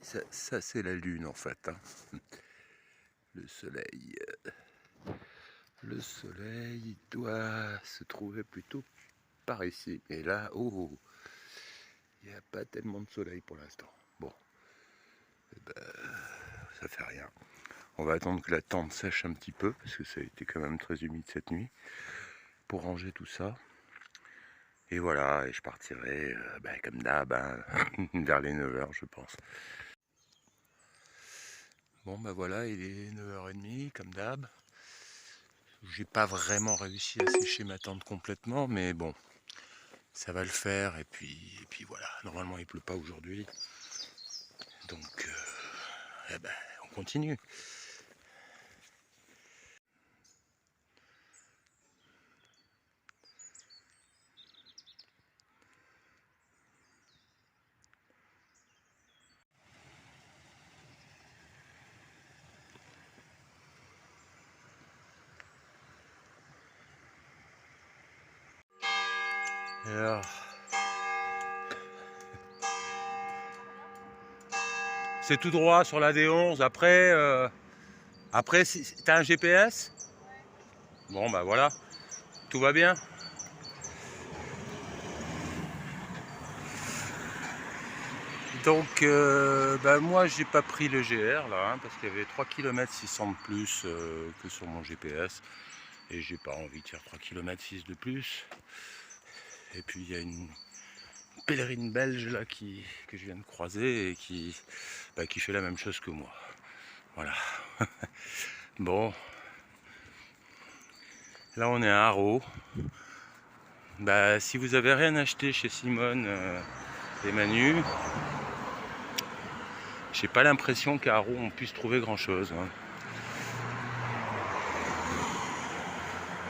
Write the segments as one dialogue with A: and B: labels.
A: Ça c'est la lune en fait, hein. Le soleil, le soleil doit se trouver plutôt par ici. Mais là, oh, il n'y a pas tellement de soleil pour l'instant. Bon, eh ben, ça fait rien. On va attendre que la tente sèche un petit peu, parce que ça a été quand même très humide cette nuit, pour ranger tout ça. Et voilà, et je partirai comme d'hab, hein, vers les 9h je pense. Bon ben voilà, il est 9h30 comme d'hab. J'ai pas vraiment réussi à sécher ma tente complètement, mais bon, ça va le faire. Et puis voilà, normalement il pleut pas aujourd'hui. Donc on continue. Alors, c'est tout droit sur la D11. Après t'as un GPS? Bon bah voilà, tout va bien. Donc moi j'ai pas pris le GR là, hein, parce qu'il y avait 3 km 600 de plus que sur mon GPS. Et j'ai pas envie de faire 3 km 6 de plus. Et puis il y a une pèlerine belge là que je viens de croiser et qui fait la même chose que moi. Voilà. Bon. Là on est à Haro. Si vous avez rien acheté chez Simone et Manu, j'ai pas l'impression qu'à Haro on puisse trouver grand chose, hein.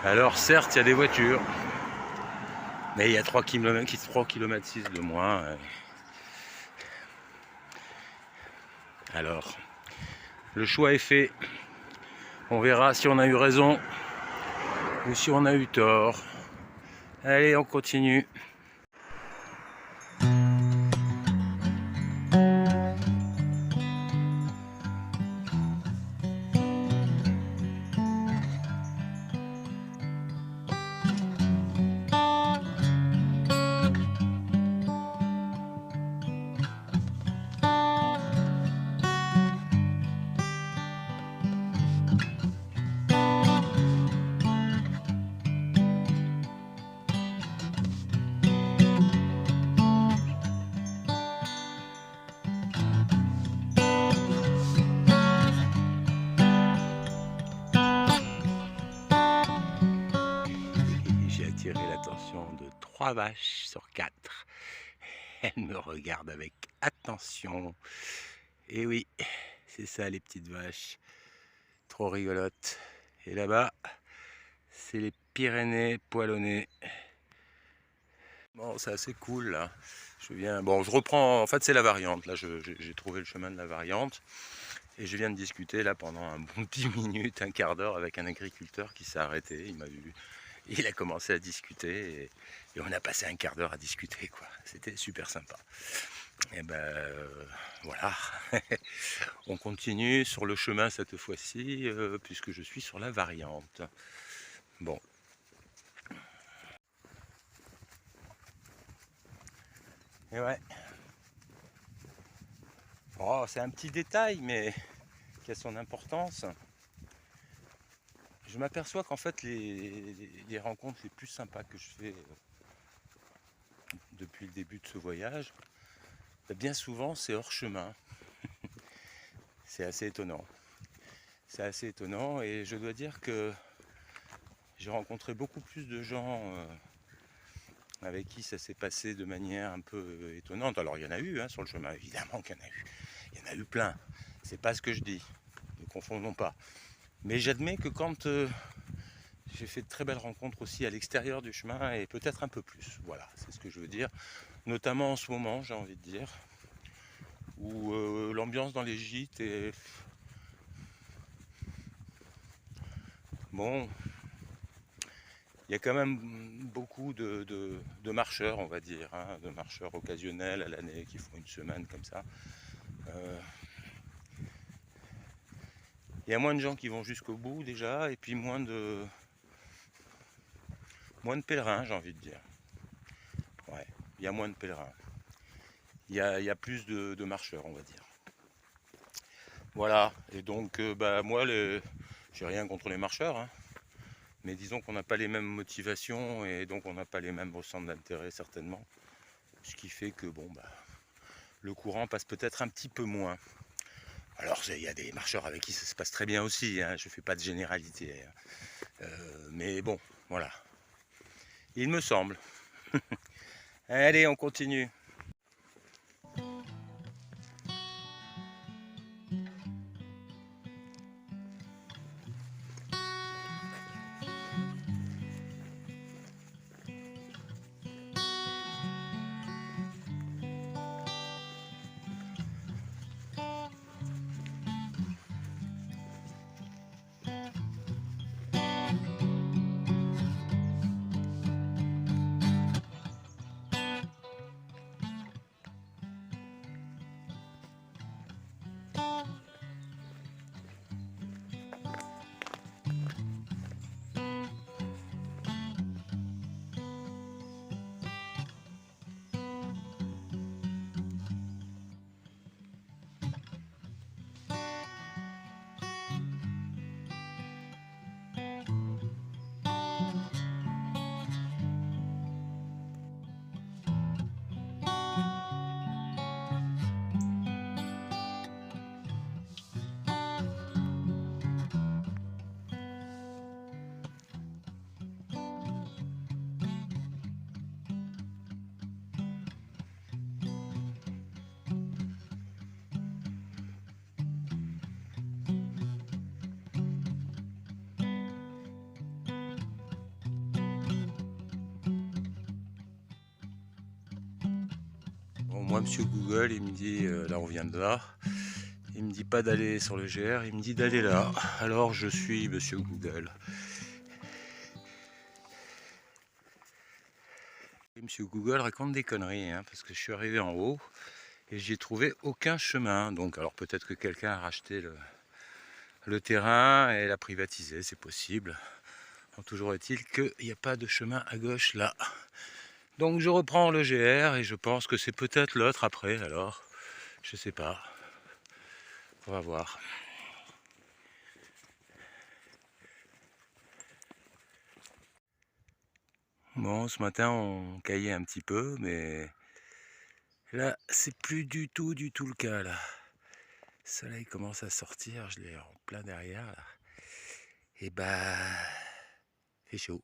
A: Alors certes il y a des voitures, mais il y a 3 km 6 de moins. Alors, le choix est fait. On verra si on a eu raison ou si on a eu tort. Allez, on continue. J'ai attiré l'attention de 3 vaches sur 4. Elles me regardent avec attention. Et oui, c'est ça les petites vaches. Trop rigolotes. Et là-bas, c'est les Pyrénées poilonnées. Bon, c'est assez cool là. Je reprends, en fait c'est la variante. Là, j'ai trouvé le chemin de la variante. Et je viens de discuter là pendant un bon 10 minutes, un quart d'heure avec un agriculteur qui s'est arrêté. Il m'a vu. Il a commencé à discuter et on a passé un quart d'heure à discuter, quoi. C'était super sympa. Et voilà. On continue sur le chemin cette fois-ci, puisque je suis sur la variante. Bon. Et ouais. Oh, c'est un petit détail, mais qui a son importance. Je m'aperçois qu'en fait, les rencontres les plus sympas que je fais depuis le début de ce voyage, bien souvent, c'est hors chemin. C'est assez étonnant. C'est assez étonnant et je dois dire que j'ai rencontré beaucoup plus de gens avec qui ça s'est passé de manière un peu étonnante. Alors il y en a eu hein, sur le chemin, évidemment qu'il y en a eu. Il y en a eu plein. C'est pas ce que je dis. Ne confondons pas. Mais j'admets que quand j'ai fait de très belles rencontres aussi à l'extérieur du chemin et peut-être un peu plus. Voilà, c'est ce que je veux dire. Notamment en ce moment, j'ai envie de dire, où l'ambiance dans les gîtes est bon. Il y a quand même beaucoup de marcheurs, on va dire, hein, de marcheurs occasionnels à l'année qui font une semaine comme ça. Il y a moins de gens qui vont jusqu'au bout déjà, et puis moins de pèlerins, j'ai envie de dire. Ouais, il y a moins de pèlerins. Il y a plus de marcheurs, on va dire. Voilà, et donc moi, j'ai rien contre les marcheurs, hein, mais disons qu'on n'a pas les mêmes motivations et donc on n'a pas les mêmes centres d'intérêt certainement. Ce qui fait que le courant passe peut-être un petit peu moins. Alors il y a des marcheurs avec qui ça se passe très bien aussi, hein, je ne fais pas de généralité. Mais bon, voilà. Il me semble. Allez, on continue. Bon, moi, monsieur Google, il me dit, là on vient de là, il me dit pas d'aller sur le GR, il me dit d'aller là. Alors je suis monsieur Google. Et monsieur Google raconte des conneries, hein, parce que je suis arrivé en haut et j'ai trouvé aucun chemin. Donc alors peut-être que quelqu'un a racheté le terrain et l'a privatisé, c'est possible. Alors, toujours est-il qu'il n'y a pas de chemin à gauche là. Donc je reprends le GR et je pense que c'est peut-être l'autre après, alors je sais pas. On va voir. Bon, ce matin on caillait un petit peu, mais là c'est plus du tout le cas là. Le soleil commence à sortir, je l'ai en plein derrière là. Et fait chaud.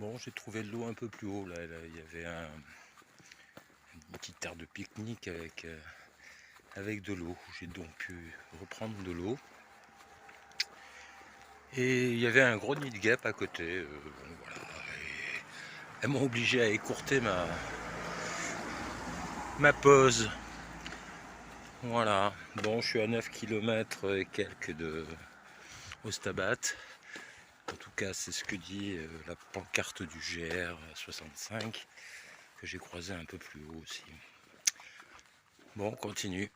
A: Bon, j'ai trouvé de l'eau un peu plus haut. Là, il y avait une petite aire de pique-nique avec de l'eau. J'ai donc pu reprendre de l'eau. Et il y avait un gros nid de guêpes à côté. Bon, voilà. Et elles m'ont obligé à écourter ma pause. Voilà. Bon, je suis à 9 km et quelques de Ostabat. En tout cas, c'est ce que dit la pancarte du GR 65 que j'ai croisé un peu plus haut aussi. Bon, on continue.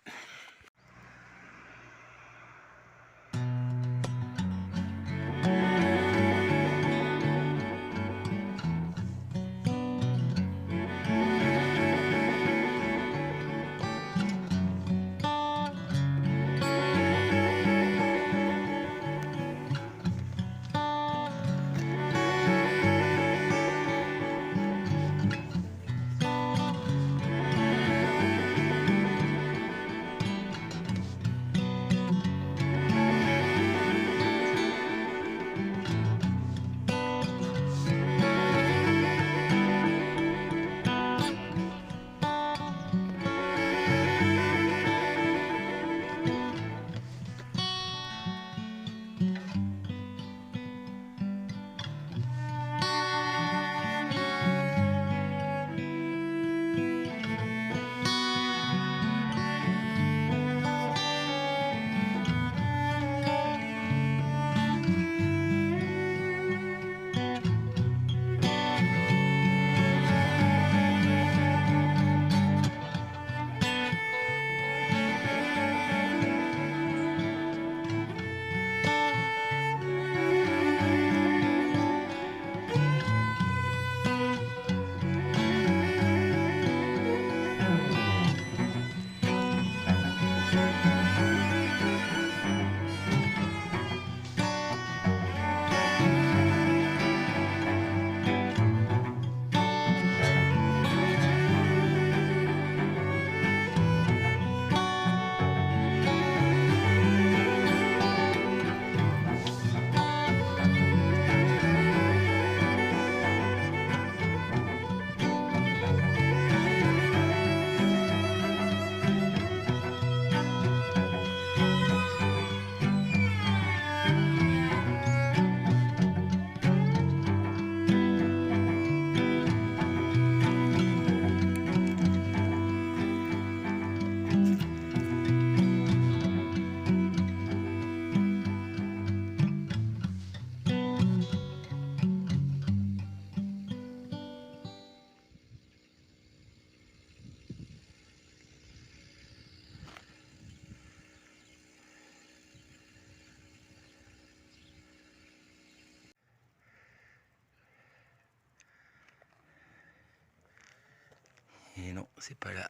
A: Et non, c'est pas là.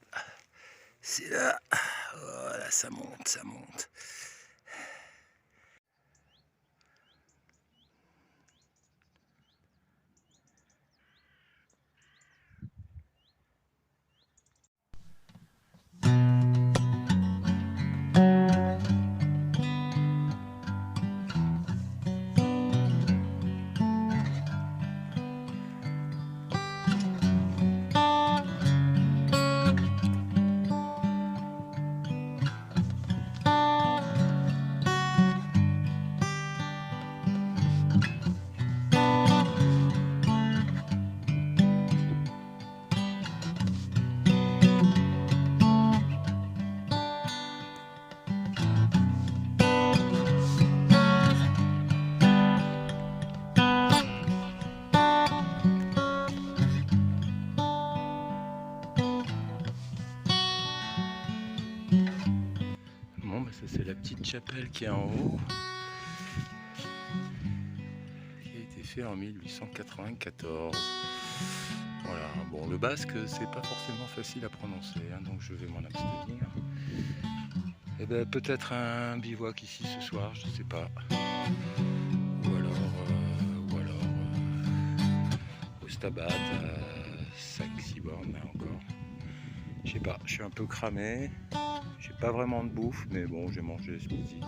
A: C'est là. Voilà, ça monte, ça monte. Bon, bah ça c'est la petite chapelle qui est en haut, qui a été fait en 1894. Voilà, bon le basque c'est pas forcément facile à prononcer, hein, donc je vais m'en abstenir. Et ben peut-être un bivouac ici ce soir, je sais pas. Ou alors Ostabat à 5-6 bornes là encore. Je sais pas, je suis un peu cramé. J'ai pas vraiment de bouffe, mais bon, j'ai mangé ce midi.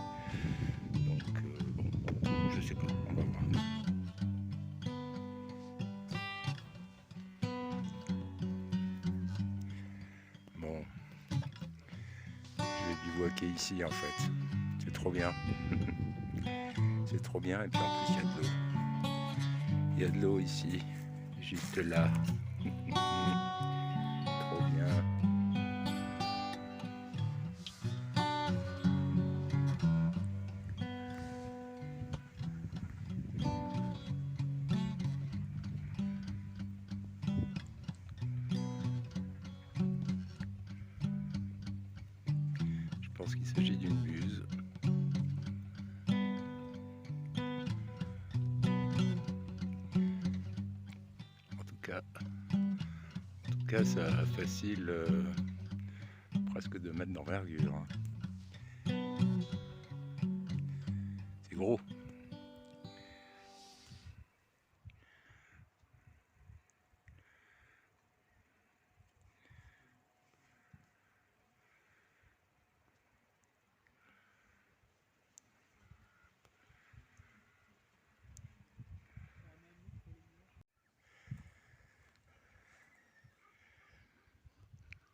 A: Donc, bon, je sais pas, on va voir. bivouaquer ici en fait. C'est trop bien. C'est trop bien et puis en plus il y a de l'eau. Il y a de l'eau ici, juste là. Trop bien. Je pense qu'il s'agit d'une buse. En tout cas ça facile presque 2 mètres d'envergure. C'est gros.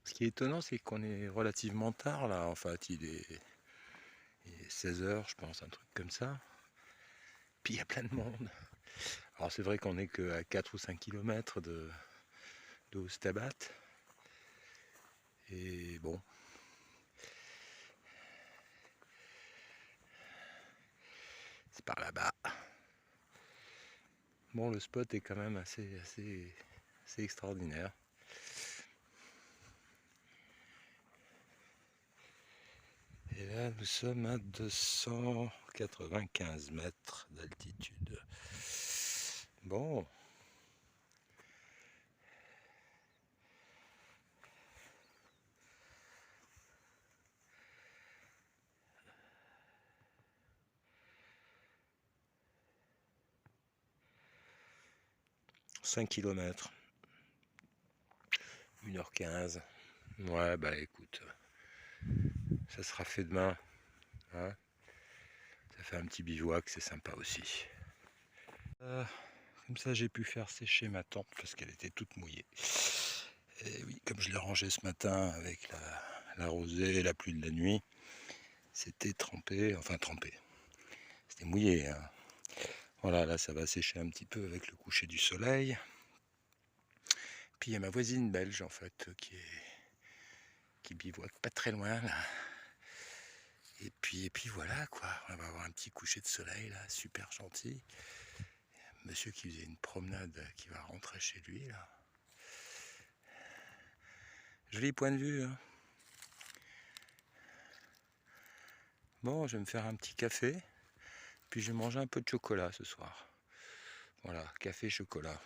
A: Ce qui est étonnant, c'est qu'on est relativement tard là. En fait, il est 16 h, je pense, un truc comme ça. Puis il y a plein de monde. Alors c'est vrai qu'on n'est qu'à 4 ou 5 km de Ostabat. Et bon. C'est par là-bas. Bon, le spot est quand même assez extraordinaire. Et là, nous sommes à 295 mètres d'altitude. Bon. « 5 km. 1h15. Ouais, bah écoute, ça sera fait demain. Hein, ça fait un petit bivouac, c'est sympa aussi. Comme ça, j'ai pu faire sécher ma tente parce qu'elle était toute mouillée. Et oui, comme je l'ai rangée ce matin avec la rosée et la pluie de la nuit, c'était trempé, enfin trempé. C'était mouillé. Hein. Voilà, là ça va sécher un petit peu avec le coucher du soleil. Puis il y a ma voisine belge en fait qui bivouaque pas très loin là. Et puis voilà quoi, on va avoir un petit coucher de soleil là, super gentil. Monsieur qui faisait une promenade qui va rentrer chez lui là. Joli point de vue. Hein. Bon, je vais me faire un petit café, puis je vais manger un peu de chocolat ce soir. Voilà, café, chocolat.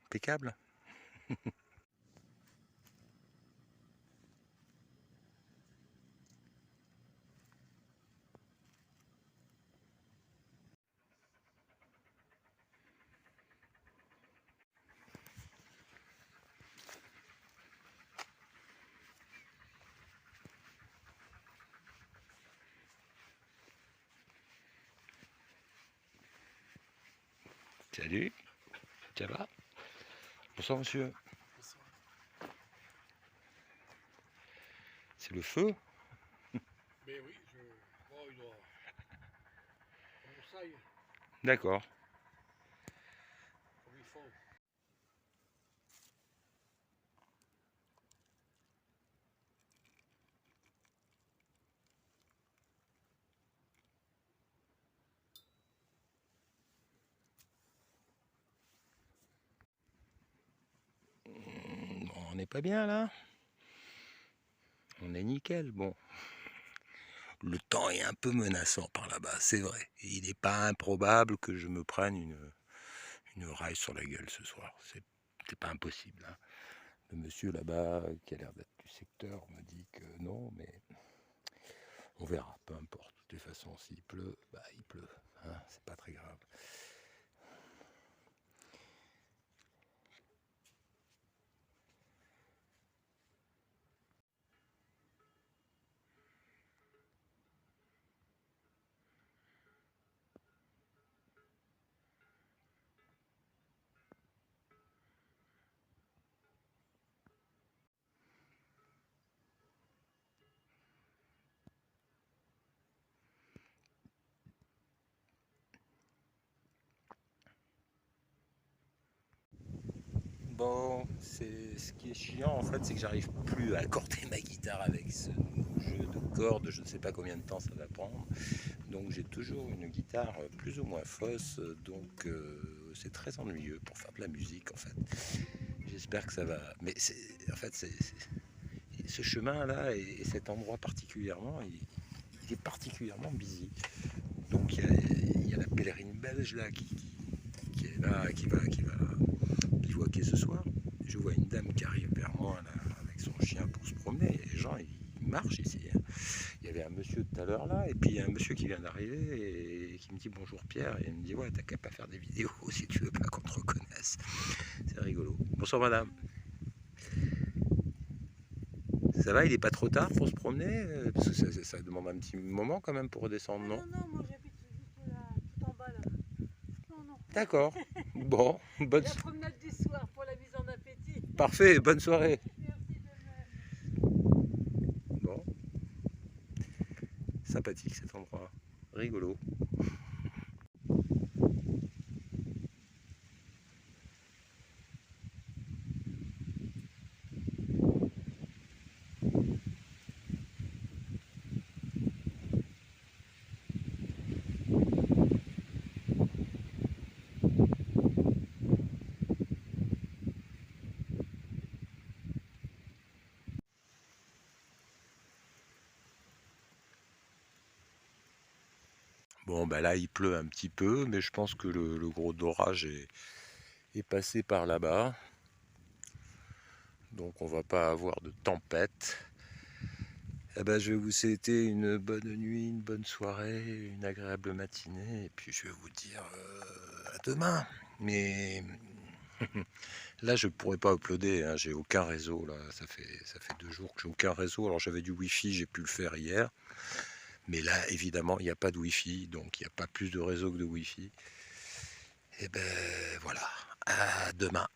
A: Impeccable. Salut, ça va? Bonsoir monsieur. C'est le feu?
B: Mais oui, oh, il doit. Comme ça,
A: D'accord.
B: comme il faut.
A: Bon, on n'est pas bien là? On est nickel, bon. Le temps est un peu menaçant par là-bas, c'est vrai. Et il n'est pas improbable que je me prenne une raille sur la gueule ce soir. C'est pas impossible. Hein. Le monsieur là-bas, qui a l'air d'être du secteur, me dit que non, mais on verra, peu importe. De toute façon, s'il pleut, bah il pleut. Hein, c'est pas très grave. Bon, c'est ce qui est chiant en fait, c'est que j'arrive plus à accorder ma guitare avec ce jeu de cordes. Je ne sais pas combien de temps ça va prendre. Donc j'ai toujours une guitare plus ou moins fausse. Donc c'est très ennuyeux pour faire de la musique en fait. J'espère que ça va. Mais en fait, ce chemin-là et cet endroit particulièrement, il est particulièrement busy. Donc il y a la pèlerine belge là qui est là, qui voit qui est ce soir. Je vois une dame qui arrive vers moi là, avec son chien pour se promener. Et les gens ils marchent ici. Il y avait un monsieur tout à l'heure là, et puis il y a un monsieur qui vient d'arriver et qui me dit bonjour Pierre. Et il me dit ouais, t'as qu'à pas faire des vidéos si tu veux pas qu'on te reconnaisse. C'est rigolo. Bonsoir madame. Ça va, il est pas trop tard pour se promener? Parce que ça demande un petit moment quand même pour redescendre, non?
C: Non, non, moi j'habite juste là, tout en bas là. Non, non.
A: D'accord. Bon, bonne...
C: La promenade du soir pour la mise en appétit.
A: Parfait, bonne soirée.
C: Merci de même.
A: Bon, sympathique cet endroit. Rigolo. Bon, bah là, il pleut un petit peu, mais je pense que le gros d'orage est passé par là-bas. Donc, on va pas avoir de tempête. Eh ben, je vais vous souhaiter une bonne nuit, une bonne soirée, une agréable matinée. Et puis, je vais vous dire à demain. Mais là, je ne pourrais pas uploader. Hein, j'ai aucun réseau. Là. Ça fait 2 jours que j'ai aucun réseau. Alors, j'avais du Wi-Fi, j'ai pu le faire hier. Mais là, évidemment, il n'y a pas de Wi-Fi, donc il n'y a pas plus de réseau que de Wi-Fi. Et ben voilà, à demain.